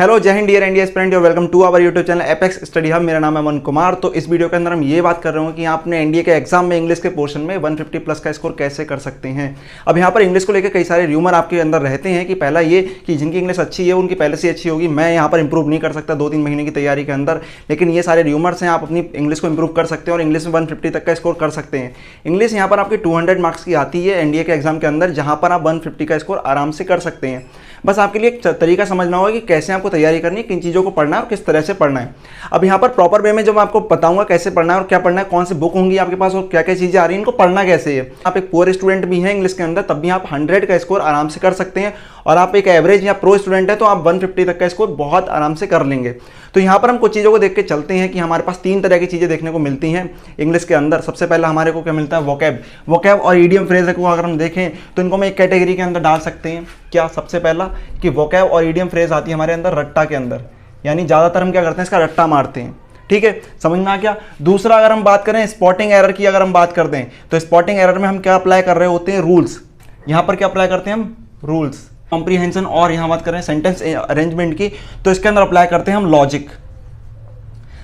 Hello जय हिंद dear India student और welcome to our YouTube channel Apex Study Hub. मेरा नाम है अमन कुमार। तो इस वीडियो के अंदर हम ये बात कर रहे हो कि आपने एनडीए के एग्जाम में इंग्लिश के पोर्शन में 150 प्लस का स्कोर कैसे कर सकते हैं। अब यहाँ पर इंग्लिश को लेकर कई सारे र्यूमर आपके अंदर रहते हैं कि पहला ये कि जिनकी इंग्लिश अच्छी है उनकी पहले से अच्छी होगी, मैं यहाँ पर इंप्रूव नहीं कर सकता 2-3 महीने की तैयारी के अंदर। लेकिन ये सारे र्यूमर्स हैं, आप अपनी इंग्लिश को इंप्रूव कर सकते हैं और इंग्लिश में 150 तक का स्कोर कर सकते हैं। इंग्लिश यहाँ पर आपकी 200 मार्क्स की आती है एनडीए के एग्जाम के अंदर, जहाँ पर आप 150 का स्कोर आराम से कर सकते हैं। बस आपके लिए एक तरीका समझना होगा कि कैसे आपको तैयारी करनी है, किन चीज़ों को पढ़ना है और किस तरह से पढ़ना है। अब यहाँ पर प्रॉपर वे में जब आपको बताऊंगा कैसे पढ़ना है और क्या पढ़ना है, कौन सी बुक होंगी आपके पास और क्या क्या चीज़ें आ रही हैं, इनको पढ़ना कैसे है। आप एक पुअर स्टूडेंट भी हैं इंग्लिश के अंदर, तब भी आप 100 का स्कोर आराम से कर सकते हैं। और आप एक एवरेज या प्रो स्टूडेंट है तो आप 150 तक का स्कोर बहुत आराम से कर लेंगे। तो यहाँ पर हम कुछ चीज़ों को देख के चलते हैं कि हमारे पास 3 तरह की चीज़ें देखने को मिलती हैं इंग्लिश के अंदर। सबसे पहला हमारे को क्या मिलता है, वोकैब और ईडियम फ्रेज को अगर हम देखें तो इनको हम एक कैटेगरी के अंदर डाल सकते हैं। क्या? सबसे पहला कि वोकैब और ईडियम फ्रेज आती है हमारे अंदर रट्टा के अंदर, यानी ज़्यादातर हम क्या करते हैं, इसका रट्टा मारते हैं। ठीक है, समझ में आ गया। दूसरा अगर हम बात करें स्पॉटिंग एरर की, अगर हम बात करते हैं तो स्पॉटिंग एरर में हम क्या अप्लाई कर रहे होते हैं, रूल्स। यहाँ पर क्या अप्लाई करते हैं हम, रूल्स। कॉम्प्रीहेंशन और यहाँ बात करें सेंटेंस अरेंजमेंट की तो इसके अंदर अप्लाई करते हैं हम लॉजिक।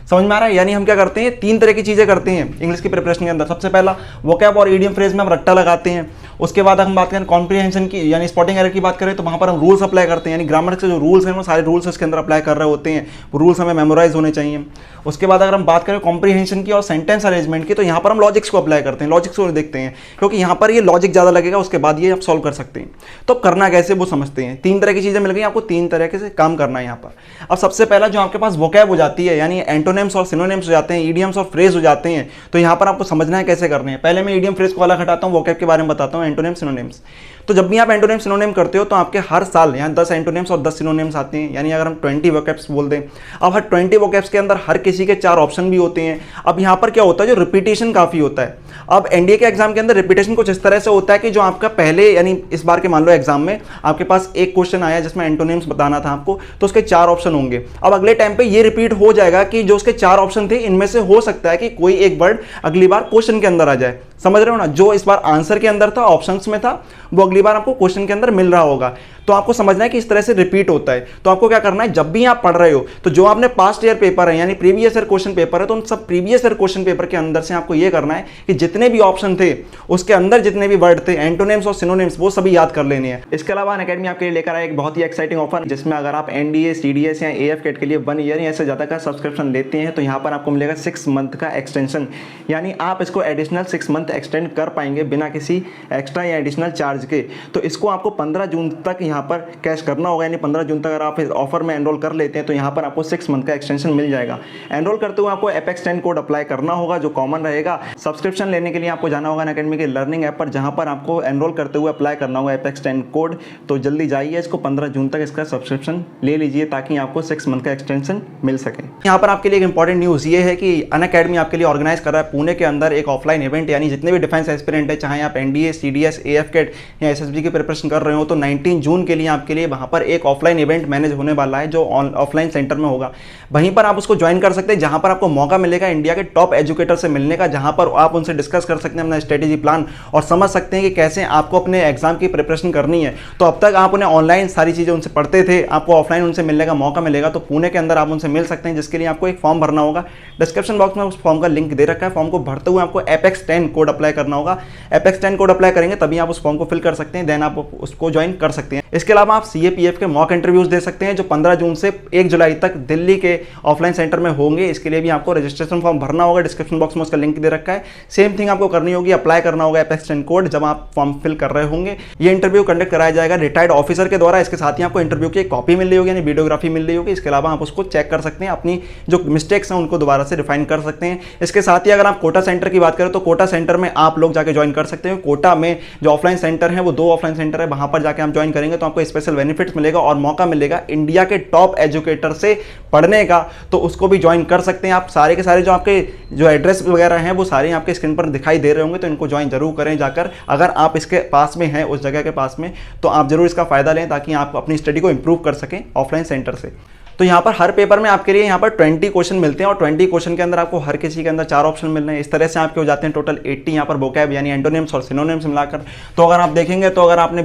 समझ में आ रहा है? यानी हम क्या करते हैं, 3 तरह की चीज़ें करते हैं इंग्लिश की प्रिपरेशन के अंदर। सबसे पहला वोकैब और ईडियम फ्रेज में हम रट्टा लगाते हैं। उसके बाद हम बात करें कॉम्प्रीहेंशन की, यानी स्पॉटिंग एरर की बात करें तो वहाँ पर हम रूल्स अप्लाई करते हैं, यानी ग्रामर के जो रूल्स हैं वो सारे रूल्स इसके अंदर अप्लाई कर रहे होते हैं। वो रूल्स हमें मेमोराइज होने चाहिए। उसके बाद अगर हम बात करें कॉम्प्रीहेंशन की और सेंटेंस अरेंजमेंट की तो यहाँ पर हम लॉजिक्स को अप्लाई करते हैं, लॉजिक्स को देखते हैं, क्योंकि यहाँ पर ये लॉजिक ज़्यादा लगेगा, उसके बाद ये आप सॉल्व कर सकते हैं। तो करना कैसे वो समझते हैं। 3 तरह की चीज़ें मिल गई आपको, 3 तरीके से काम करना है यहाँ पर। अब सबसे पहला जो आपके पास वोकैब हो जाती है, यानी एंटोनिम्स और सिनोनिम्स हो जाते हैं, ईडियम्स और फ्रेज हो जाते हैं, तो यहाँ पर आपको समझना है कैसे करने हैं। पहले मैं ईडियम फ्रेज को अलग हटाता हूँ, वोकैब के बारे में बताता हूँ, एंटोनिम सिनोनिम्स। तो जब भी आप एंटोनिम सिनोनिम करते हो तो आपके हर साल यहाँ 10 एंटोनिम्स और 10 सिनोनिम्स आते हैं, यानी अगर हम 20 वोकैब्स बोल दें। अब हर 20 वोकैब्स के अंदर हर किसी के 4 ऑप्शन भी होते हैं। अब यहाँ पर क्या होता है, जो रिपीटेशन काफ़ी होता है। अब एनडीए के एग्जाम के अंदर रिपीटेशन कुछ इस तरह से होता है कि जो आपका पहले, यानी इस बार के मान लो एग्जाम में आपके पास एक क्वेश्चन आया जिसमें एंटोनिम्स बताना था आपको, तो उसके 4 ऑप्शन होंगे। अब अगले टाइम पे ये रिपीट हो जाएगा कि जो उसके 4 ऑप्शन थे इनमें से हो सकता है कि कोई एक वर्ड अगली बार क्वेश्चन के अंदर आ जाए। समझ रहे हो ना, जो इस बार आंसर के अंदर था, ऑप्शंस में था, वो अगली बार आपको क्वेश्चन के अंदर मिल रहा होगा। तो आपको समझना है कि इस तरह से रिपीट होता है। तो आपको क्या करना है, जब भी आप पढ़ रहे हो तो जो आपने पास्ट ईयर पेपर है यानी प्रीवियस ईयर क्वेश्चन पेपर है, तो उन सब प्रीवियस ईयर क्वेश्चन पेपर के अंदर से आपको ये करना है कि जितने भी ऑप्शन थे उसके अंदर जितने भी वर्ड थे, एंटोनिम्स और सिनोनिम्स, वो सभी याद कर लेने हैं। इसके अलावा अनअकैडमी आपके लिए लेकर आया एक बहुत ही एक्साइटिंग ऑफर, जिसमें अगर आप एनडीए, सीडीएस या एएफ कैट के लिए 1 ईयर या इससे ज़्यादा का सब्सक्रिप्शन लेते हैं तो यहाँ पर आपको मिलेगा 6 मंथ का एक्सटेंशन, यानी आप इसको एडिशनल 6 मंथ एक्सटेंड कर पाएंगे बिना किसी एक्स्ट्रा या एडिशनल चार्ज के। तो इसको आपको 15 जून तक यहाँ पर कैश करना होगा, यानी 15 जून तक अगर आप इस ऑफर में एनरोल कर लेते हैं तो यहाँ पर आपको 6 मंथ का एक्सटेंशन मिल जाएगा। एनरोल करते हुए आपको एपेक्स 10 कोड अप्लाई करना होगा जो कॉमन रहेगा। सब्सक्रिप्शन लेने के लिए आपको जाना होगा अनअकैडमी के लर्निंग ऐप पर, जहाँ पर आपको एनरोल करते हुए अप्लाई करना होगा एपेक्स 10 कोड। तो जल्दी जाइए, इसको 15 जून तक इसका सब्सक्रिप्शन ले लीजिए ताकि आपको 6 मंथ का एक्सटेंशन मिल सके। यहाँ पर आपके लिए एक इंपॉर्टेंट न्यूज़ ये है कि अनअकैडमी आपके लिए ऑर्गेनाइज कर रहा है पुणे के अंदर एक ऑफलाइन इवेंट, यानी जितने भी डिफेंस एस्पिरेंट है, चाहे आप एनडीए, सीडीएस, एएफ कैट या एसएसबी की प्रिपरेशन कर रहे हो, तो 19 जून के लिए आपके लिए वहाँ पर एक ऑफलाइन इवेंट मैनेज होने वाला है जो ऑफलाइन सेंटर में होगा। वहीं पर आप उसको ज्वाइन कर सकते हैं, जहाँ पर आपको मौका मिलेगा इंडिया के टॉप एजुकेटर से मिलने का, जहाँ पर आप उनसे डिस्कस कर सकते हैं अपना स्ट्रेटेजी प्लान और समझ सकते हैं कि कैसे आपको अपने एग्जाम की प्रिपरेशन करनी है। तो अब तक आप उन्हें ऑनलाइन सारी चीज़ें उनसे पढ़ते थे, आपको ऑफलाइन उनसे मिलने का मौका मिलेगा, तो पुणे के अंदर आप उनसे मिल सकते हैं, जिसके लिए आपको एक फॉर्म भरना होगा। डिस्क्रिप्शन बॉक्स में उस फॉर्म का लिंक दे रखा है। फॉर्म को भरते हुए आपको एपेक्स 10 कोड अप्लाई करना होगा। एपेक्स 10 कोड अप्लाई करेंगे तभी आप उस फॉर्म को फिल कर सकते हैं, देन आप उसको ज्वाइन कर सकते हैं। इसके अलावा आप सीएपीएफ के मॉक इंटरव्यूज दे सकते हैं जो 15 जून से 1 जुलाई तक दिल्ली के ऑफलाइन सेंटर में होंगे। इसके लिए भी आपको रजिस्ट्रेशन फॉर्म भरना होगा, डिस्क्रिप्शन बॉक्स में उसका लिंक दे रखा है। सेम थिंग आपको करनी होगी, अप्लाई करना होगा एपेक्स 10 कोड जब आप फॉर्म फिल कर रहे होंगे। ये इंटरव्यू कंडक्ट कराया जाएगा रिटायर्ड ऑफिसर के द्वारा। इसके साथ ही आपको इंटरव्यू की एक कॉपी मिल रही होगी, यानी वीडियोग्राफी मिल रही होगी। इसके अलावा आप उसको चेक कर सकते हैं, अपनी जो मिस्टेक्स हैं उनको दोबारा से रिफाइन कर सकते हैं। इसके साथ ही अगर आप कोटा सेंटर की बात करें तो कोटा सेंटर में आप लोग जाके ज्वाइन कर सकते हैं। कोटा में जो ऑफलाइन सेंटर है वो 2 ऑफलाइन सेंटर है, वहां पर जाके आप ज्वाइन करेंगे तो आपको स्पेशल बेनिफिट्स मिलेगा और मौका मिलेगा इंडिया के टॉप एजुकेटर से पढ़ने का, तो उसको भी ज्वाइन कर सकते हैं आप। सारे के सारे जो आपके जो एड्रेस वगैरह हैं वो सारे आपके स्क्रीन पर दिखाई दे रहे होंगे, तो इनको ज्वाइन जरूर करें जाकर। अगर आप इसके पास में हैं, उस जगह के पास में, तो आप जरूर इसका फायदा लें ताकि आप अपनी स्टडी को इंप्रूव कर सकें ऑफलाइन सेंटर से। तो यहाँ पर हर पेपर में आपके लिए यहाँ पर 20 क्वेश्चन मिलते हैं और 20 क्वेश्चन के अंदर आपको हर किसी के अंदर 4 ऑप्शन मिल रहे हैं। इस तरह से आपके हो जाते हैं टोटल 80 यहाँ पर वोकैब यानी एंटोनिम्स और सिनोनिम्स मिलाकर। तो अगर आप देखेंगे तो अगर आपने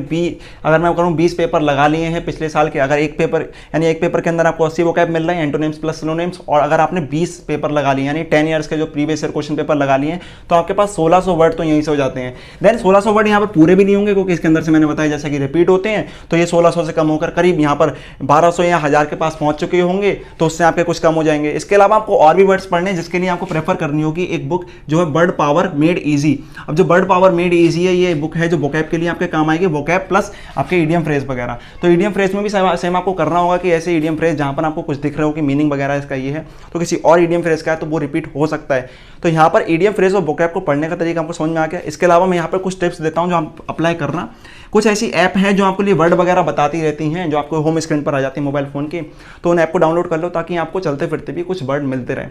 अगर मैं करूँ 20 पेपर लगा लिए हैं पिछले साल के, अगर एक पेपर के अंदर आपको 80 वोकैब मिल रहे हैं एंटोनिम्स प्लस सिनोनिम्स, और अगर आपने 20 पेपर लगा लिए यानी 10 ईयर्स के जो प्रीवियस ईयर क्वेश्चन पेपर लगा लिए हैं तो आपके पास 1600 वर्ड तो यहीं से हो जाते हैं। देन 1600 वर्ड यहाँ पर पूरे भी नहीं होंगे क्योंकि इसके अंदर से मैंने बताया जैसा कि रिपीट होते हैं, तो ये 1600 से कम होकर करीब यहाँ पर 1200 या 1000 के पास पहुंच चुके होंगे, तो उससे आपके कुछ कम हो जाएंगे। इसके अलावा आपको और भी वर्ड्स पढ़ने हैं जिसके लिए आपको प्रेफर करनी होगी एक बुक जो है वर्ड पावर मेड इजी। अब जो वर्ड पावर मेड इजी है ये बुक है जो वोकैब के लिए आपके काम आएगी, वोकैब प्लस आपके ईडियम फ्रेज वगैरह। तो ईडियम फ्रेज में भी सेम आपको करना होगा कि ऐसे ईडियम फ्रेज जहां पर आपको कुछ दिख रहे हो कि मीनिंग वगैरह इसका ये है तो किसी और ईडियम फ्रेज का है तो वो रिपीट हो सकता है। तो यहाँ पर ईडियम फ्रेज और वोकैब को पढ़ने का तरीका आपको समझ में आ गया। इसके अलावा मैं यहाँ पर कुछ टिप्स देता हूँ जो आप अप्लाई करना। कुछ ऐसी ऐप हैं जो आपके लिए वर्ड वगैरह बताती रहती हैं जो आपको होम स्क्रीन पर आ जाती है मोबाइल फ़ोन की, तो उन ऐप को डाउनलोड कर लो ताकि आपको चलते फिरते भी कुछ वर्ड मिलते रहे।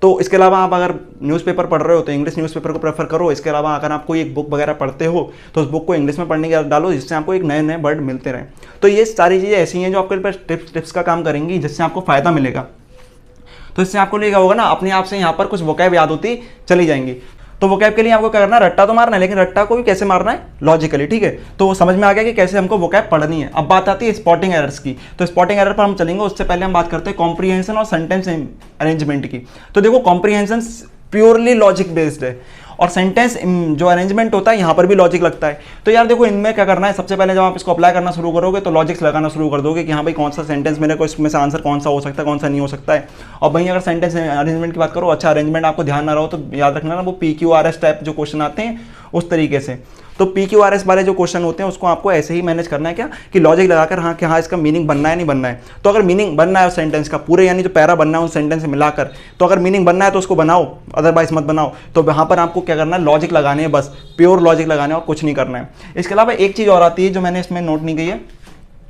तो इसके अलावा आप अगर न्यूज़पेपर पढ़ रहे हो तो इंग्लिश न्यूज़पेपर को प्रेफर करो। इसके अलावा अगर आप कोई एक बुक वगैरह पढ़ते हो तो उस बुक को इंग्लिश में पढ़ने की आदत डालो जिससे आपको एक नए नए वर्ड मिलते रहे। तो ये सारी चीज़ें ऐसी हैं जो आपके पास टिप्स का काम करेंगी जिससे आपको फ़ायदा मिलेगा। तो इससे आपको क्या होगा ना, अपने आप से यहाँ पर कुछ वोकैब याद होती चली जाएंगी। तो वोकैब के लिए आपको क्या करना है, रट्टा तो मारना है, लेकिन रट्टा को भी कैसे मारना है, लॉजिकली। ठीक है, तो वो समझ में आ गया कि कैसे हमको वोकैब पढ़नी है। अब बात आती है स्पॉटिंग एरर्स की। तो स्पॉटिंग एरर पर हम चलेंगे, उससे पहले हम बात करते हैं कॉम्प्रीहेंशन और सेंटेंस अरेंजमेंट की। तो देखो कॉम्प्रीहेंशन प्योरली लॉजिक बेस्ड है और सेंटेंस जो अरेंजमेंट होता है यहाँ पर भी लॉजिक लगता है। तो यार देखो इनमें क्या करना है, सबसे पहले जब आप इसको अप्लाई करना शुरू करोगे तो लॉजिक्स लगाना शुरू कर दोगे कि हाँ भाई कौन सा सेंटेंस मेरे को इसमें से आंसर कौन सा हो सकता है कौन सा नहीं हो सकता है। और भाई अगर सेंटेंस अरेंजमेंट की बात करो, अच्छा अरेंजमेंट आपको ध्यान ना रहो तो याद रखना ना, वो PQRS टाइप जो क्वेश्चन आते हैं उस तरीके से। तो PQRS वाले जो क्वेश्चन होते हैं उसको आपको ऐसे ही मैनेज करना है क्या कि लॉजिक लगाकर हाँ कि हाँ इसका मीनिंग बनना है नहीं बनना है। तो अगर मीनिंग बनना है उस सेंटेंस का पूरे यानी जो पैरा बनना है उस सेंटेंस से मिलाकर, तो अगर मीनिंग बनना है तो उसको बनाओ, अदरवाइज मत बनाओ। तो वहाँ पर आपको क्या करना है, लॉजिक लगाने है, बस प्योर लॉजिक लगाने और कुछ नहीं करना है। इसके अलावा एक चीज़ और आती है जो मैंने इसमें नोट नहीं की है,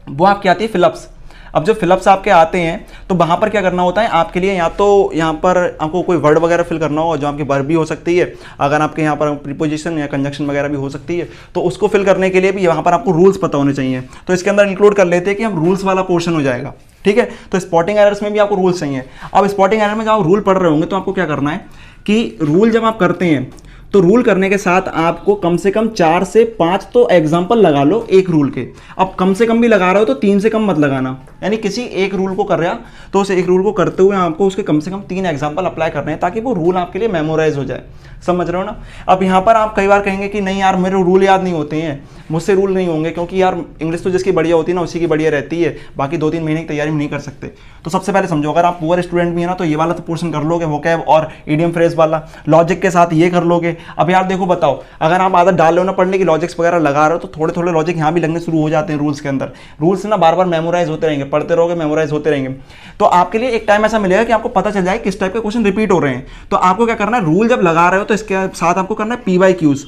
वो आपकी आती है फिलअप्स। अब जो फिलअप्स आपके आते हैं तो वहाँ पर क्या करना होता है आपके लिए, या तो यहाँ पर आपको कोई वर्ड वगैरह फिल करना हो जो आपकी वर्ब भी हो सकती है, अगर आपके यहाँ पर प्रीपोजिशन या कंजक्शन वगैरह भी हो सकती है, तो उसको फिल करने के लिए भी यहाँ पर आपको रूल्स पता होने चाहिए। तो इसके अंदर इंक्लूड कर लेते हैं कि हम रूल्स वाला पोर्शन हो जाएगा। ठीक है, तो स्पॉटिंग एरर्स में भी आपको रूल्स चाहिए। अब स्पॉटिंग एरर में जब आप रूल पढ़ रहे होंगे तो आपको क्या करना है कि रूल जब आप करते हैं तो रूल करने के साथ आपको कम से कम 4 से 5 तो एग्जाम्पल लगा लो एक रूल के। अब कम से कम भी लगा रहे हो तो 3 से कम मत लगाना, यानी किसी एक रूल को कर रहा तो उस एक रूल को करते हुए आपको उसके कम से कम 3 एग्जाम्पल अप्लाई करने हैं ताकि वो रूल आपके लिए मेमोराइज हो जाए। समझ रहे हो ना। अब यहाँ पर आप कई बार कहेंगे कि नहीं यार मेरे रूल याद नहीं होते हैं, मुझसे रूल नहीं होंगे, क्योंकि यार इंग्लिश तो जिसकी बढ़िया होती है ना उसी की बढ़िया रहती है, बाकी 2-3 महीने की तैयारी में नहीं कर सकते। तो सबसे पहले समझो, अगर आप पुअर स्टूडेंट भी है ना तो ये वाला तो पोर्शन कर लोगे, वोकैब और इडियम फ्रेज वाला, लॉजिक के साथ ये कर लोगे। अब यार देखो बताओ, अगर आप आदत डाल लो ना पढ़ने की, लॉजिक्स वगैरह लगा रहे हो तो थोड़े थोड़े लॉजिक यहाँ भी लगने शुरू हो जाते हैं रूल्स के अंदर। रूल्स ना बार बार मेमोराइज होते रहेंगे, पढ़ते रहोगे मेमोराइज होते रहेंगे, तो आपके लिए एक टाइम ऐसा मिलेगा कि आपको पता चल जाए किस टाइप के क्वेश्चन रिपीट हो रहे हैं। तो आपको क्या करना है, रूल जब लगा रहे हो तो इसके साथ आपको करना है PYQs।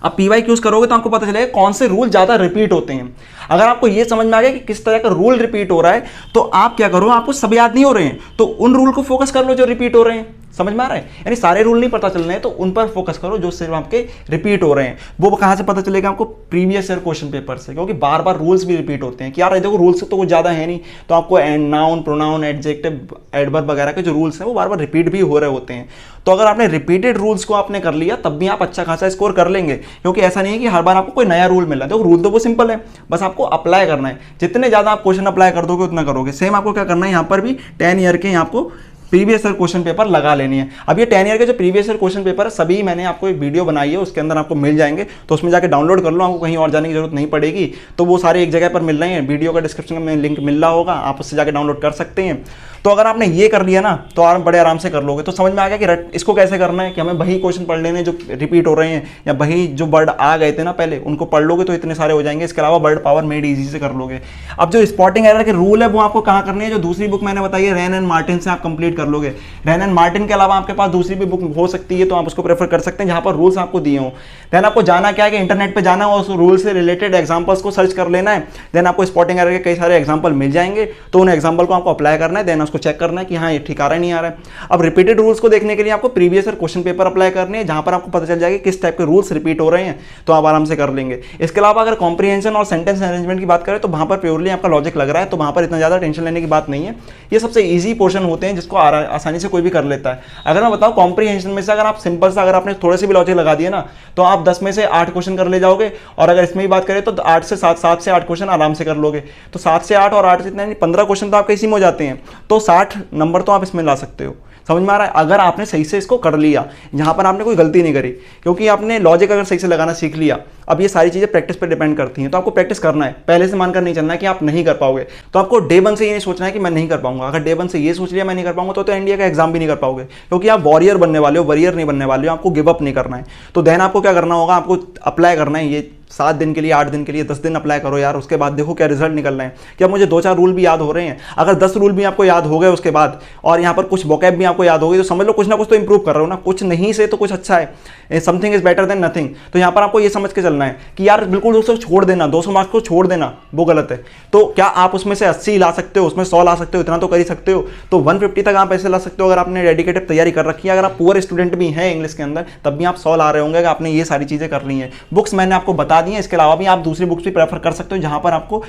अब PYQs करोगे तो आपको पता चलेगा कौन से रूल ज्यादा रिपीट होते हैं। अगर आपको यह समझ में आ गया कि किस तरह का रूल रिपीट हो रहा है तो आप क्या करो, आपको सब याद नहीं हो रहे हैं तो उन रूल को फोकस कर लो जो रिपीट हो रहे हैं। समझ में आ रहा है, यानी सारे रूल नहीं पता चल रहे हैं तो उन पर फोकस करो जो सिर्फ आपके रिपीट हो रहे हैं। वो कहां से पता चलेगा आपको, प्रीवियस ईयर क्वेश्चन पेपर से, क्योंकि बार बार रूल्स भी रिपीट होते हैं कि यार देखो रूल्स तो कुछ ज्यादा है नहीं, तो आपको नाउन प्रोनाउन एडजेक्टिव एडवर्ब वगैरह के जो रूल्स हैं वो बार बार रिपीट भी हो रहे होते हैं। तो अगर आपने रिपीटेड रूल्स को आपने कर लिया तब भी आप अच्छा खासा स्कोर कर लेंगे, क्योंकि ऐसा नहीं है कि हर बार आपको कोई नया रूल मिला। देखो रूल तो वो सिंपल है, बस आपको अप्लाई करना है। जितने ज्यादा आप क्वेश्चन अप्लाई कर दोगे उतना करोगे। सेम आपको क्या करना है, यहाँ पर भी 10 ईयर के आपको प्रीवियस ईयर क्वेश्चन पेपर लगा लेनी है। अब ये 10 ईयर के जो प्रीवियस ईयर क्वेश्चन पेपर है सभी मैंने आपको एक वीडियो बनाई है, उसके अंदर आपको मिल जाएंगे, तो उसमें जाके डाउनलोड कर लो, आपको कहीं और जाने की जरूरत नहीं पड़ेगी। तो वो सारे एक जगह पर मिल रहे हैं, वीडियो का डिस्क्रिप्शन में लिंक मिल रहा होगा, आप उससे जाके डाउनलोड कर सकते हैं। तो अगर आपने ये कर लिया ना तो आप बड़े आराम से कर लोगे। तो समझ में आ गया कि इसको कैसे करना है, कि हमें वही क्वेश्चन पढ़ लेने जो रिपीट हो रहे हैं या वही जो वर्ड आ गए थे ना पहले उनको पढ़ लोगे तो इतने सारे हो जाएंगे। इसके अलावा वर्ड पावर मेड इजी से कर लोगे। अब जो स्पॉटिंग एरर के रूल है वो आपको कहाँ करनी है, जो दूसरी बुक मैंने बताई है रैन एंड मार्टिन से आप कंप्लीट कर लोगे। रैन एंड मार्टिन के अलावा आपके पास दूसरी भी बुक हो सकती है, तो आप उसको प्रेफर कर सकते हैं जहां पर रूल्स आपको दिए हों। देन आपको जाना क्या है कि इंटरनेट पे जाना है और उस रूल से रिलेटेड एग्जांपल्स को सर्च कर लेना है। देन आपको स्पॉटिंग एरर के कई सारे एग्जांपल मिल जाएंगे, तो उन एग्जांपल को आपको अप्लाई करना है। देन उसको चेक करना है कि हाँ ये ठीक आ रहा है नहीं आ रहा है। अब रिपीटेड रूल्स को देखने के लिए आपको previous year question paper apply करने हैं, जहां पर आपको पता चल जाएगा किस टाइप के रूल्स रिपीट हो रहे हैं, तो आप आराम से कर लेंगे। इसके अलावा अगर कॉम्प्रिहेंशन और सेंटेंस अरेंजमेंट की बात करें तो वहां पर प्योरली आपका लॉजिक लग रहा है, तो वहां पर इतना ज्यादा टेंशन लेने की बात नहीं है। ये सबसे ईजी पोर्शन होते हैं जिसको आसानी से कोई भी कर लेता है। अगर मैं बताऊं कॉम्प्रिहेंशन में से अगर आप सिंपल सा अगर आपने थोड़े से भी लॉजिक लगा दिए ना, तो आप 10 में से 8 क्वेश्चन कर ले जाओगे। और अगर इसमें भी बात करें तो 8 से 7 से 8 क्वेश्चन आराम से कर लोगे। तो 7 से 8 और 8 से इतने 15 क्वेश्चन तो आपके इसी में हो जाते हैं, तो 60 नंबर तो आप इसमें ला सकते हो। समझ में आ रहा है? अगर आपने सही से इसको कर लिया, जहां पर आपने कोई गलती नहीं करी, क्योंकि आपने लॉजिक अगर सही से लगाना सीख लिया। अब ये सारी चीजें प्रैक्टिस पे डिपेंड करती हैं, तो आपको प्रैक्टिस करना है, पहले से मानकर नहीं चलना है कि आप नहीं कर पाओगे। तो आपको डे 1 से ये नहीं सोचना है कि मैं नहीं कर पाऊंगा। अगर डे 1 से ये सोच लिया मैं नहीं कर पाऊंगा, तो इंडिया का एग्जाम भी नहीं कर पाओगे, क्योंकि आप वॉरियर बनने वाले हो, वॉरियर नहीं बनने वाले हो। आपको गिव अप नहीं करना है। तो देन आपको क्या करना होगा, आपको अप्लाई करना है ये 7 दिन के लिए, 8 दिन के लिए, 10 दिन अप्लाई करो यार। उसके बाद देखो क्या रिजल्ट निकल रहे हैं। क्या मुझे 2-4 रूल भी याद हो रहे हैं? अगर 10 रूल भी आपको याद हो गए उसके बाद, और यहाँ पर कुछ वोकैब भी आपको याद हो गई, तो समझ लो कुछ ना कुछ तो इंप्रूव कर रहे हो ना। कुछ नहीं से तो कुछ अच्छा है, something is better than nothing. तो यहाँ पर आपको ये समझ के चलना है कि यार बिल्कुल उसको छोड़ देना, 200 मार्क्स को छोड़ देना वो गलत है। तो क्या आप उसमें से 80 ला सकते हो, उसमें 100 ला सकते हो, इतना तो कर ही सकते हो। तो 150 तक आप ऐसे ला सकते हो अगर आपने डेडिकेटेड तैयारी कर रखी है। अगर आप पुअर स्टूडेंट भी हैं इंग्लिश के अंदर, तब भी आप 100 ला रहे होंगे अगर आपने ये सारी चीजें कर ली हैं। बुक्स मैंने आपको बता दी हैं, इसके अलावा भी आप दूसरी बुक्स भी प्रेफर कर सकते हो जहां पर आपको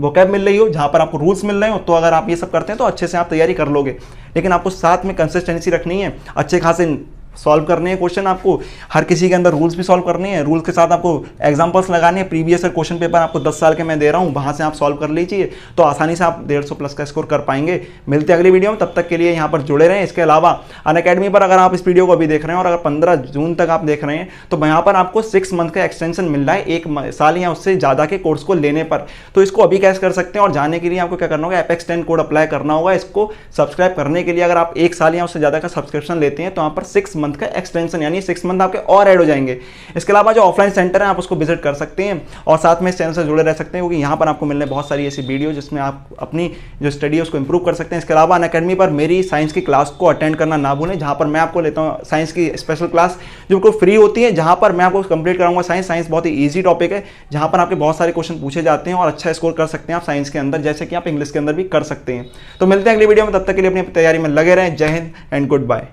वोकैब मिल रही हो, जहां पर आपको रूल्स मिल रहे हो। तो अगर आप ये सब करते हैं तो अच्छे से आप तैयारी कर लोगे। लेकिन आपको साथ में कंसिस्टेंसी रखनी है, अच्छे खासे सॉल्व करने हैं क्वेश्चन। आपको हर किसी के अंदर रूल्स भी सॉल्व करने हैं, रूल्स के साथ आपको एग्जांपल्स लगाने हैं। प्रीवियस ईयर क्वेश्चन पेपर आपको 10 साल के मैं दे रहा हूं, वहां से आप सॉल्व कर लीजिए, तो आसानी से आप 150 प्लस का स्कोर कर पाएंगे। मिलते हैं अगली वीडियो में, तब तक के लिए यहाँ पर जुड़े रहें। इसके अलावा अनअकैडमी पर अगर आप इस वीडियो को अभी देख रहे हैं और अगर 15 जून तक आप देख रहे हैं, तो यहाँ पर आपको 6 मंथ का एक्सटेंशन मिल रहा है, 1 साल या उससे ज़्यादा के कोर्स को लेने पर। तो इसको अभी कैसे कर सकते हैं, और जाने के लिए आपको क्या करना होगा, एपेक्स 10 कोड अप्लाई करना होगा। इसको सब्सक्राइब करने के लिए अगर आप 1 साल या उससे ज़्यादा का सब्सक्रिप्शन लेते हैं, तो यहाँ पर 6 मंथ का एक्सटेंशन यानी 6 मंथ आपके और ऐड हो जाएंगे। इसके अलावा जो ऑफलाइन सेंटर है आप उसको विजिट कर सकते हैं, और साथ में इस चैनल से जुड़े रह सकते हैं, क्योंकि यहाँ पर आपको मिलने बहुत सारी ऐसी वीडियो जिसमें आप अपनी जो स्टडी है उसको इंप्रूव कर सकते हैं। इसके अलावा अनअकैडमी पर मेरी साइंस की क्लास को अटेंड करना ना भूलें, जहाँ पर मैं आपको लेता हूँ साइंस की स्पेशल क्लास जो बिल्कुल फ्री होती है, जहाँ पर मैं आपको कंप्लीट कराऊंगा साइंस बहुत ही ईजी टॉपिक है, जहाँ पर आपके बहुत सारे क्वेश्चन पूछे जाते हैं और अच्छा स्कोर कर सकते हैं आप साइंस के अंदर, जैसे कि आप इंग्लिश के अंदर भी कर सकते हैं। तो मिलते हैं अगली वीडियो में, तब तक के लिए अपनी तैयारी में लगे रहें। जय हिंद एंड गुड बाय।